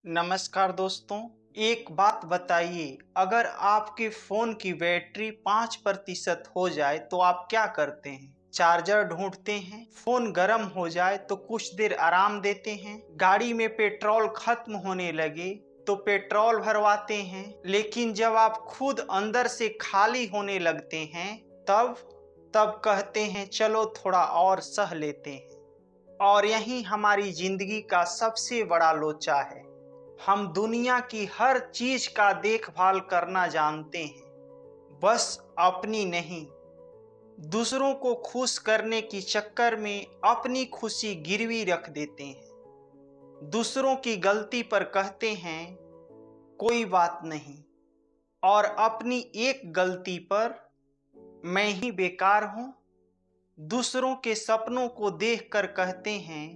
नमस्कार दोस्तों। एक बात बताइए, अगर आपके फ़ोन की बैटरी 5% हो जाए तो आप क्या करते हैं? चार्जर ढूंढते हैं, फ़ोन गर्म हो जाए तो कुछ देर आराम देते हैं, गाड़ी में पेट्रोल खत्म होने लगे तो पेट्रोल भरवाते हैं, लेकिन जब आप खुद अंदर से खाली होने लगते हैं तब तब कहते हैं चलो थोड़ा और सह लेते हैं। और यही हमारी जिंदगी का सबसे बड़ा लोचा है। हम दुनिया की हर चीज का देखभाल करना जानते हैं, बस अपनी नहीं। दूसरों को खुश करने की चक्कर में अपनी खुशी गिरवी रख देते हैं। दूसरों की गलती पर कहते हैं कोई बात नहीं, और अपनी एक गलती पर मैं ही बेकार हूं। दूसरों के सपनों को देखकर कहते हैं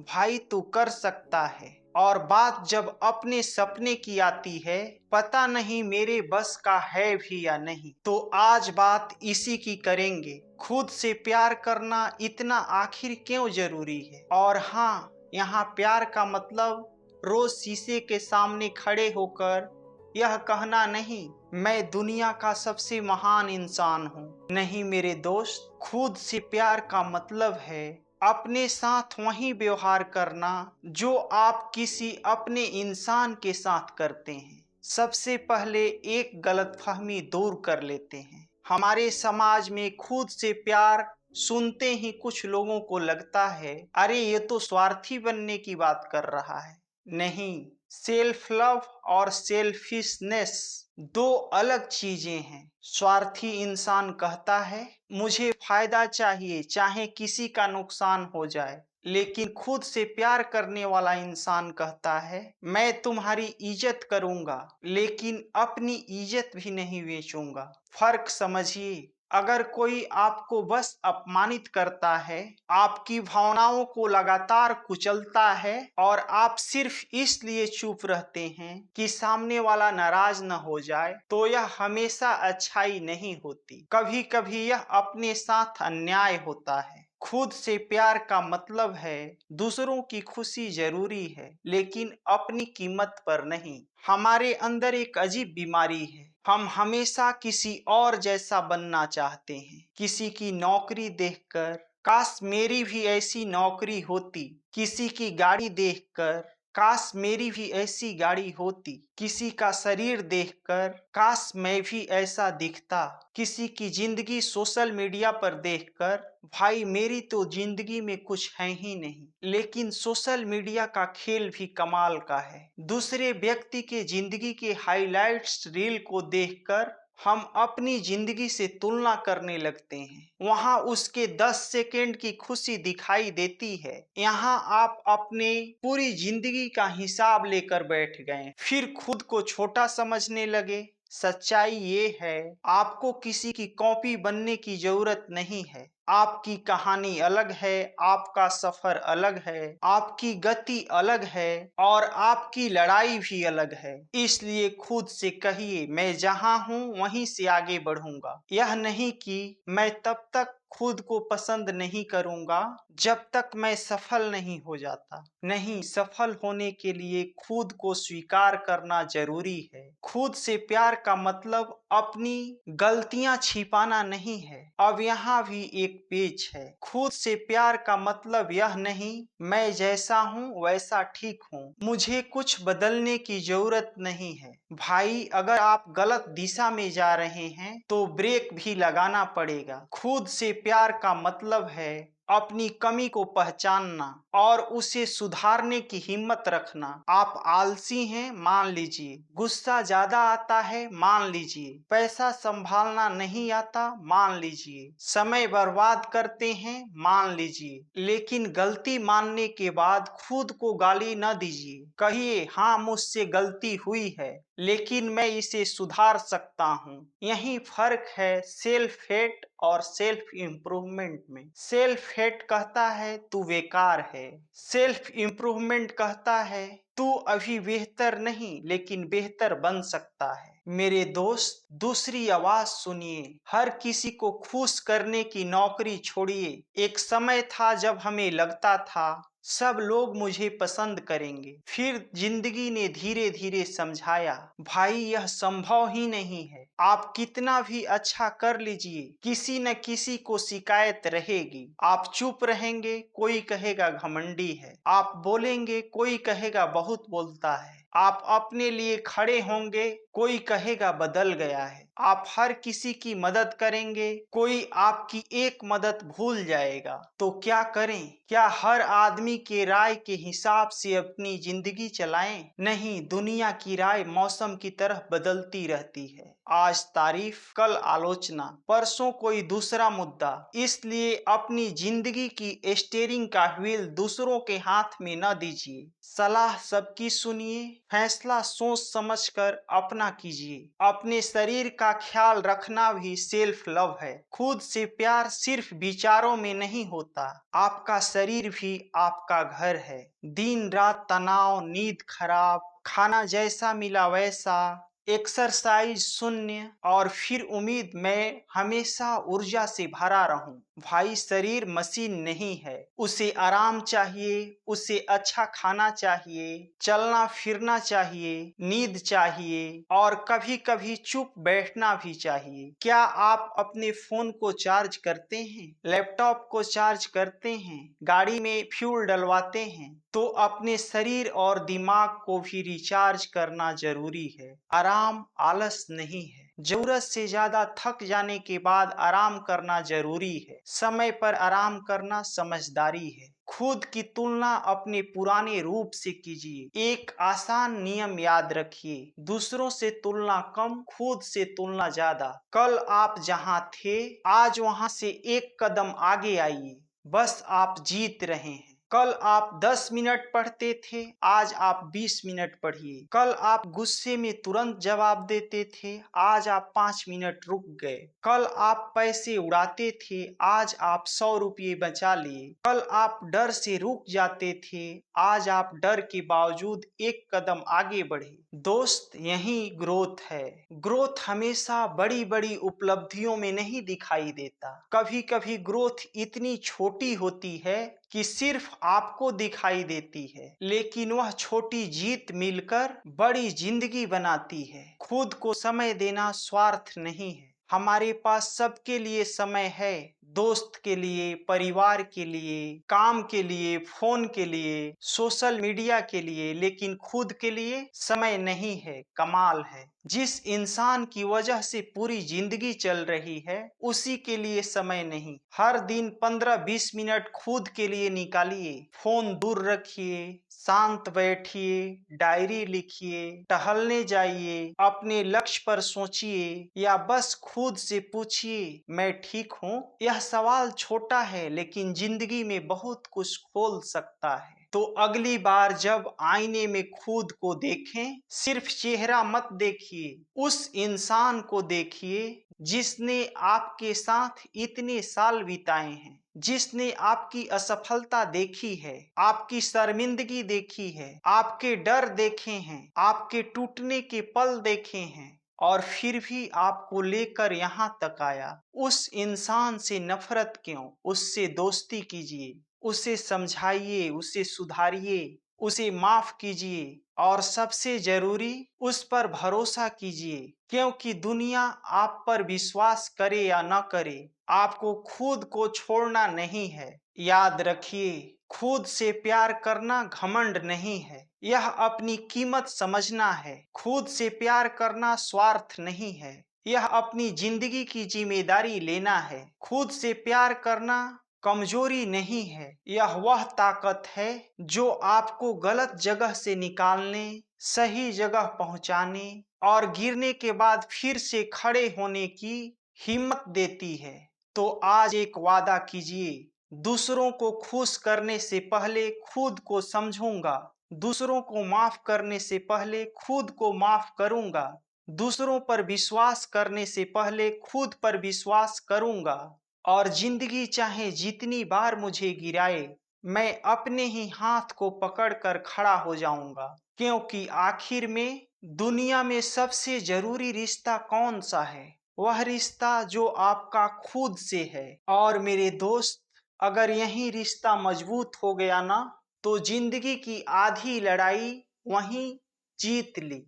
भाई तू कर सकता है, और बात जब अपने सपने की आती है पता नहीं मेरे बस का है भी या नहीं। तो आज बात इसी की करेंगे, खुद से प्यार करना इतना आखिर क्यों जरूरी है। और हाँ, यहाँ प्यार का मतलब रोज शीशे के सामने खड़े होकर यह कहना नहीं मैं दुनिया का सबसे महान इंसान हूँ। नहीं मेरे दोस्त, खुद से प्यार का मतलब है अपने साथ वही व्यवहार करना जो आप किसी अपने इंसान के साथ करते हैं। सबसे पहले एक गलतफहमी दूर कर लेते हैं। हमारे समाज में खुद से प्यार सुनते ही कुछ लोगों को लगता है अरे ये तो स्वार्थी बनने की बात कर रहा है। नहीं, सेल्फ लव और सेल्फिशनेस दो अलग चीजें हैं। स्वार्थी इंसान कहता है मुझे फायदा चाहिए चाहे किसी का नुकसान हो जाए, लेकिन खुद से प्यार करने वाला इंसान कहता है मैं तुम्हारी इज्जत करूंगा लेकिन अपनी इज्जत भी नहीं बेचूंगा। फर्क समझिए। अगर कोई आपको बस अपमानित करता है, आपकी भावनाओं को लगातार कुचलता है और आप सिर्फ इसलिए चुप रहते हैं कि सामने वाला नाराज न हो जाए, तो यह हमेशा अच्छाई नहीं होती। कभी कभी यह अपने साथ अन्याय होता है। खुद से प्यार का मतलब है दूसरों की खुशी जरूरी है लेकिन अपनी कीमत पर नहीं। हमारे अंदर एक अजीब बीमारी है, हम हमेशा किसी और जैसा बनना चाहते हैं। किसी की नौकरी देखकर काश मेरी भी ऐसी नौकरी होती, किसी की गाड़ी देखकर काश मेरी भी ऐसी गाड़ी होती, किसी का शरीर देखकर काश मैं भी ऐसा दिखता, किसी की जिंदगी सोशल मीडिया पर देखकर भाई मेरी तो जिंदगी में कुछ है ही नहीं। लेकिन सोशल मीडिया का खेल भी कमाल का है। दूसरे व्यक्ति के जिंदगी के हाइलाइट्स रील को देखकर हम अपनी जिंदगी से तुलना करने लगते हैं। वहां उसके 10 सेकेंड की खुशी दिखाई देती है, यहाँ आप अपने पूरी जिंदगी का हिसाब लेकर बैठ गए, फिर खुद को छोटा समझने लगे। सच्चाई ये है आपको किसी की कॉपी बनने की जरूरत नहीं है। आपकी कहानी अलग है, आपका सफर अलग है, आपकी गति अलग है और आपकी लड़ाई भी अलग है। इसलिए खुद से कहिए मैं जहां हूं वहीं से आगे बढ़ूंगा। यह नहीं कि मैं तब तक खुद को पसंद नहीं करूंगा जब तक मैं सफल नहीं हो जाता। नहीं, सफल होने के लिए खुद को स्वीकार करना जरूरी है। खुद से प्यार का मतलब अपनी गलतियां छिपाना नहीं है। अब यहाँ भी एक पेच है। खुद से प्यार का मतलब यह नहीं मैं जैसा हूँ वैसा ठीक हूँ, मुझे कुछ बदलने की जरूरत नहीं है। भाई अगर आप गलत दिशा में जा रहे हैं तो ब्रेक भी लगाना पड़ेगा। खुद से प्यार का मतलब है अपनी कमी को पहचानना और उसे सुधारने की हिम्मत रखना। आप आलसी हैं मान लीजिए, गुस्सा ज्यादा आता है मान लीजिए, पैसा संभालना नहीं आता मान लीजिए, समय बर्बाद करते हैं मान लीजिए, लेकिन गलती मानने के बाद खुद को गाली न दीजिए। कहिए हाँ मुझसे गलती हुई है लेकिन मैं इसे सुधार सकता हूँ। यही फर्क है सेल्फ हेट और सेल्फ इम्प्रूवमेंट में। सेल्फ हेट कहता है तू बेकार है, सेल्फ इम्प्रूवमेंट कहता है तू अभी बेहतर नहीं लेकिन बेहतर बन सकता है। मेरे दोस्त, दूसरी आवाज सुनिए। हर किसी को खुश करने की नौकरी छोड़िए। एक समय था जब हमें लगता था सब लोग मुझे पसंद करेंगे। फिर जिंदगी ने धीरे धीरे समझाया, भाई यह संभव ही नहीं है। आप कितना भी अच्छा कर लीजिए, किसी न किसी को शिकायत रहेगी। आप चुप रहेंगे, कोई कहेगा घमंडी है। आप बोलेंगे, कोई कहेगा बहुत बोलता है। आप अपने लिए खड़े होंगे, कोई कहेगा बदल गया है। आप हर किसी की मदद करेंगे, कोई आपकी एक मदद भूल जाएगा। तो क्या करें? क्या हर आदमी के राय के हिसाब से अपनी जिंदगी चलाएं? नहीं, दुनिया की राय मौसम की तरह बदलती रहती है। आज तारीफ, कल आलोचना, परसों कोई दूसरा मुद्दा। इसलिए अपनी जिंदगी की स्टीयरिंग का व्हील दूसरों के हाथ में न दीजिए। सलाह सबकी सुनिए, फैसला सोच समझकर अपना कीजिए। अपने शरीर का ख्याल रखना भी सेल्फ लव है। खुद से प्यार सिर्फ विचारों में नहीं होता, आपका शरीर भी आपका घर है। दिन रात तनाव, नींद खराब, खाना जैसा मिला वैसा, एक्सरसाइज शून्य, और फिर उम्मीद मैं हमेशा ऊर्जा से भरा रहूं। भाई शरीर मशीन नहीं है, उसे आराम चाहिए, उसे अच्छा खाना चाहिए, चलना फिरना चाहिए, नींद चाहिए, और कभी कभी चुप बैठना भी चाहिए। क्या आप अपने फोन को चार्ज करते हैं? लैपटॉप को चार्ज करते हैं? गाड़ी में फ्यूल डलवाते हैं? तो अपने शरीर और दिमाग को भी रिचार्ज करना जरूरी है। आराम आलस नहीं है। जरूरत से ज्यादा थक जाने के बाद आराम करना जरूरी है। समय पर आराम करना समझदारी है। खुद की तुलना अपने पुराने रूप से कीजिए। एक आसान नियम याद रखिए, दूसरों से तुलना कम, खुद से तुलना ज्यादा। कल आप जहां थे, आज वहां से एक कदम आगे आइए। बस आप जीत रहे हैं। कल आप 10 मिनट पढ़ते थे, आज आप 20 मिनट पढ़िए। कल आप गुस्से में तुरंत जवाब देते थे, आज आप 5 मिनट रुक गए। कल आप पैसे उड़ाते थे, आज आप 100 रुपये बचा लिए। कल आप डर से रुक जाते थे, आज आप डर के बावजूद एक कदम आगे बढ़े। दोस्त, यही ग्रोथ है। ग्रोथ हमेशा बड़ी बड़ी उपलब्धियों में नहीं दिखाई देता। कभी कभी ग्रोथ इतनी छोटी होती है कि सिर्फ आपको दिखाई देती है, लेकिन वह छोटी जीत मिलकर बड़ी जिंदगी बनाती है। खुद को समय देना स्वार्थ नहीं है। हमारे पास सबके लिए समय है, दोस्त के लिए, परिवार के लिए, काम के लिए, फोन के लिए, सोशल मीडिया के लिए, लेकिन खुद के लिए समय नहीं है। कमाल है, जिस इंसान की वजह से पूरी जिंदगी चल रही है, उसी के लिए समय नहीं। हर दिन 15-20 मिनट खुद के लिए निकालिए। फोन दूर रखिए, शांत बैठिए, डायरी लिखिए, टहलने जाइए, अपने लक्ष्य पर सोचिए, या बस खुद से पूछिए, मैं ठीक हूँ? यह सवाल छोटा है, लेकिन जिंदगी में बहुत कुछ खोल सकता है। तो अगली बार जब आईने में खुद को देखें, सिर्फ चेहरा मत देखिए, उस इंसान को देखिए जिसने आपके साथ इतने साल बिताए हैं, जिसने आपकी असफलता देखी है, आपकी शर्मिंदगी देखी है, आपके डर देखे हैं, आपके टूटने के पल देखे हैं, और फिर भी आपको लेकर यहाँ तक आया। उस इंसान से नफरत क्यों? उससे दोस्ती कीजिए, उसे समझाइए, उसे सुधारिए, उसे माफ कीजिए, और सबसे जरूरी उस पर भरोसा कीजिए। क्योंकि दुनिया आप पर विश्वास करे या न करे, आपको खुद को छोड़ना नहीं है। याद रखिए, खुद से प्यार करना घमंड नहीं है, यह अपनी कीमत समझना है। खुद से प्यार करना स्वार्थ नहीं है, यह अपनी जिंदगी की जिम्मेदारी लेना है। खुद से प्यार करना कमजोरी नहीं है, यह वह ताकत है जो आपको गलत जगह से निकालने, सही जगह पहुंचाने, और गिरने के बाद फिर से खड़े होने की हिम्मत देती है। तो आज एक वादा कीजिए, दूसरों को खुश करने से पहले खुद को समझूंगा, दूसरों को माफ करने से पहले खुद को माफ करूंगा, दूसरों पर विश्वास करने से पहले खुद पर विश्वास करूंगा, और जिंदगी चाहे जितनी बार मुझे गिराए, मैं अपने ही हाथ को पकड़कर खड़ा हो जाऊंगा। क्योंकि आखिर में दुनिया में सबसे जरूरी रिश्ता कौन सा है? वह रिश्ता जो आपका खुद से है। और मेरे दोस्त, अगर यही रिश्ता मजबूत हो गया ना, तो जिंदगी की आधी लड़ाई वहीं जीत ली।